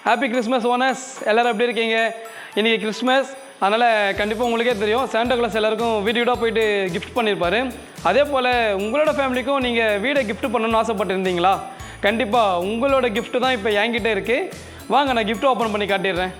Happy Christmas owners எல்லோரும் எப்படி இருக்கீங்க? இன்றைக்கி கிறிஸ்மஸ், அதனால் கண்டிப்பாக உங்களுக்கே தெரியும் சாண்டா கிளாஸ் எல்லாருக்கும் வீடாக போயிட்டு கிஃப்ட் பண்ணியிருப்பார். அதே போல் உங்களோட ஃபேமிலிக்கும் நீங்கள் வீடை கிஃப்ட் பண்ணணும்னு ஆசைப்பட்டுருந்தீங்களா? கண்டிப்பாக உங்களோட கிஃப்ட்டு தான் இப்போ என்கிட்ட இருக்குது. வாங்க நான் கிஃப்ட் ஓப்பன் பண்ணி காட்டிடுறேன்.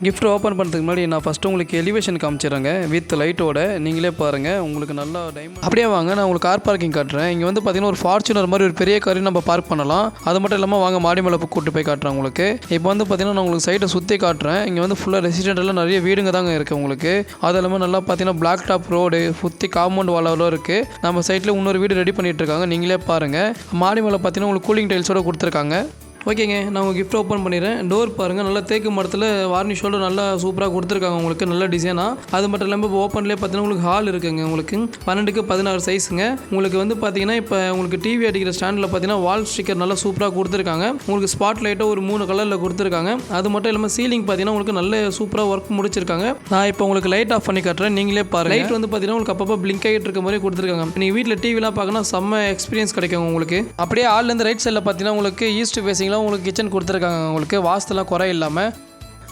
கிஃப்ட் ஓப்பன் பண்ணுறதுக்கு முன்னாடி நான் ஃபஸ்ட்டு உங்களுக்கு எலிவேஷன் காமிச்சிடுறேங்க வித் லைட்டோட. நீங்களே பாருங்கள், உங்களுக்கு நல்லா டைமண்ட். அப்படியே வாங்க நான் உங்களுக்கு கார் பார்க்கிங் காட்டுறேன். இங்கே வந்து பார்த்தீங்கன்னா ஒரு ஃபார்ச்சுனர் மாதிரி ஒரு பெரிய காரையும் நம்ம பார்க் பண்ணலாம். அது மட்டும் இல்லாமல் வாங்க மாடி மேலே கூப்பிட்டு போய் காட்டுறேன் உங்களுக்கு. இப்போ வந்து பார்த்தீங்கன்னா நான் உங்களுக்கு சைட்டை சுற்றி காட்டுறேன். இங்கே வந்து ஃபுல்லாக ரெசிடென்டெல்லாம் நிறைய வீடுங்க தாங்க இருக்குது உங்களுக்கு. அது இல்லாமல் நல்லா பார்த்தீங்கன்னா பிளாக் டாப் ரோடு சுற்றி காம்பவுண்ட் வாலாவில் இருக்குது. நம்ம சைட்டில் இன்னொரு வீடு ரெடி பண்ணிகிட்டு இருக்காங்க. நீங்களே பாருங்கள். மாடி மேலே பார்த்தீங்கன்னா உங்களுக்கு கூலிங் டைல்ஸோடு கொடுத்துருக்காங்க. ஓகேங்க, நான் உங்கள் கிஃப்ட் ஓப்பன் பண்ணிடுறேன். டோர் பாருங்கள், நல்லா தேக்கு மரத்தில் வார்னிஷோடு நல்லா சூப்பராக கொடுத்துருக்காங்க உங்களுக்கு, நல்ல டிசைனாக. அது மட்டும் இல்லாமல் இப்போ ஓப்பன்லேயே பார்த்தீங்கன்னா உங்களுக்கு ஹால் இருக்குங்க. உங்களுக்கு 12x16 சைஸுங்க. உங்களுக்கு வந்து பார்த்தீங்கன்னா இப்போ உங்களுக்கு டிவி அடிக்கிற ஸ்டாண்டில் பார்த்தீங்கன்னா வால் ஸ்டிக்கர் நல்லா சூப்பராக கொடுத்துருக்காங்க. உங்களுக்கு ஸ்பாட் லைட்டாக ஒரு 3 கலரில் கொடுத்துருக்காங்க. அது மட்டும் இல்லாமல் சீலிங் பார்த்தீங்கன்னா உங்களுக்கு நல்ல சூப்பராக ஒர்க் முடிச்சிருக்காங்க. நான் இப்போ உங்களுக்கு லைட் ஆஃப் பண்ணி காட்டுறேன், நீங்களே பாருங்கள். லைட் வந்து பார்த்தீங்கன்னா உங்களுக்கு அப்பப்போ பிளிங்க் ஆகிட்டு இருக்க மாதிரி கொடுத்துருக்காங்க. நீங்கள் வீட்டில் டிவிலாம் பார்க்கணும், செம்ம எக்ஸ்பீரியன்ஸ் கிடைக்கும் உங்களுக்கு. அப்படியே ஹால்லேருந்து ரைட் சைடில் பார்த்தீங்கன்னா உங்களுக்கு ஈஸ்ட் ஃபேசிங் உங்களுக்கு கிச்சன் கொடுத்துருக்காங்க. உங்களுக்கு வாஸ்துலாம் குறை இல்லாமல்.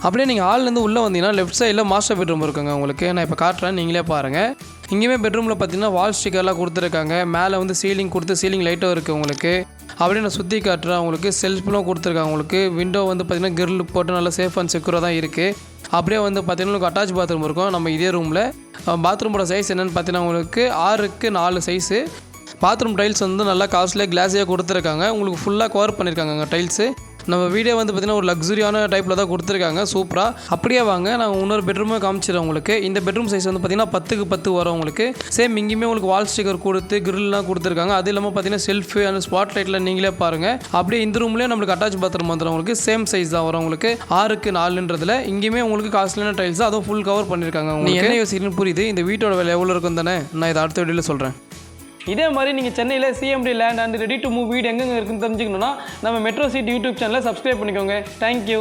அப்படியே நீங்கள் ஹால்லேருந்து உள்ளே வந்தீங்கன்னா லெஃப்ட் சைடில் மாஸ்டர் பெட்ரூம் இருக்குங்க உங்களுக்கு. நான் இப்போ காட்டுறேன், நீங்களே பாருங்கள். இங்கேயுமே பெட்ரூமில் பார்த்தீங்கன்னா வால் ஸ்டிக்கர்லாம் கொடுத்துருக்காங்க. மேலே வந்து சீலிங் கொடுத்து சீலிங் லைட்டும் இருக்குது உங்களுக்கு. அப்படியே நான் சுற்றி காட்டுறேன் உங்களுக்கு. செல்ஃப்லாம் கொடுத்துருக்காங்க உங்களுக்கு. விண்டோ வந்து பார்த்தீங்கன்னா கிரில் போட்டு நல்லா சேஃப் அண்ட் செக்யூராக தான் இருக்குது. அப்படியே வந்து பார்த்தீங்கன்னா உங்களுக்கு அட்டாச் பாத்ரூம் இருக்கும் நம்ம இதே ரூமில். பாத்ரூமோட சைஸ் என்னென்னு பார்த்தீங்கன்னா உங்களுக்கு 6x4 சைஸு. பாத்ரூம் டைல்ஸ் வந்து நல்லா காஸ்ட்லியாக கிளாஸியாக கொடுத்துருக்காங்க. உங்களுக்கு ஃபுல்லாக கவர் பண்ணியிருக்காங்க டைல்ஸு. நம்ம வீடியோ வந்து பார்த்திங்கன்னா ஒரு லக்ஸுரியான டைப்பில் தான் கொடுத்துருக்காங்க சூப்பராக. அப்படியே வாங்க நான் இன்னொரு பெட்ரூமே காமிச்சிடுறேன் உங்களுக்கு. இந்த பெட்ரூம் சைஸ் வந்து பார்த்திங்கன்னா 10x10 வரும் உங்களுக்கு. சேம் இங்கேயுமே உங்களுக்கு வால் ஸ்டிக்கர் கொடுத்து கிரில்லாம் கொடுத்துருக்காங்க. அது இல்லாமல் பார்த்தீங்கன்னா செல்ஃபு அந்த ஸ்பாட் லைட்டில் நீங்களே பாருங்கள். அப்படியே இந்த ரூம்லேயே நம்மளுக்கு அட்டாச் பாத்ரூம் வந்துடும் உங்களுக்கு. சேம் சைஸ் தான் வரும் உங்களுக்கு 6x4. இங்கேயுமே உங்களுக்கு காஸ்ட்லியான டைல்ஸ் தான், அதுவும் ஃபுல் கவர் பண்ணியிருக்காங்க. நீங்கள் என்ன யோசிக்கிறீங்கன்னு புரியுது. இந்த வீட்டோட விலை எவ்வளோ இருக்கும் தானே, நான் இதை அடுத்த வீடியோவில் சொல்கிறேன். இதே மாதிரி நீங்கள் சென்னையில் CMD land and ready to move வீடு எங்கெங்கே இருக்குன்னு தெரிஞ்சுக்கணுன்னா நம்ம மெட்ரோ சிட்டி யூடியூப் சேனலை சப்ஸ்கிரைப் பண்ணிக்கோங்க. தேங்க்யூ.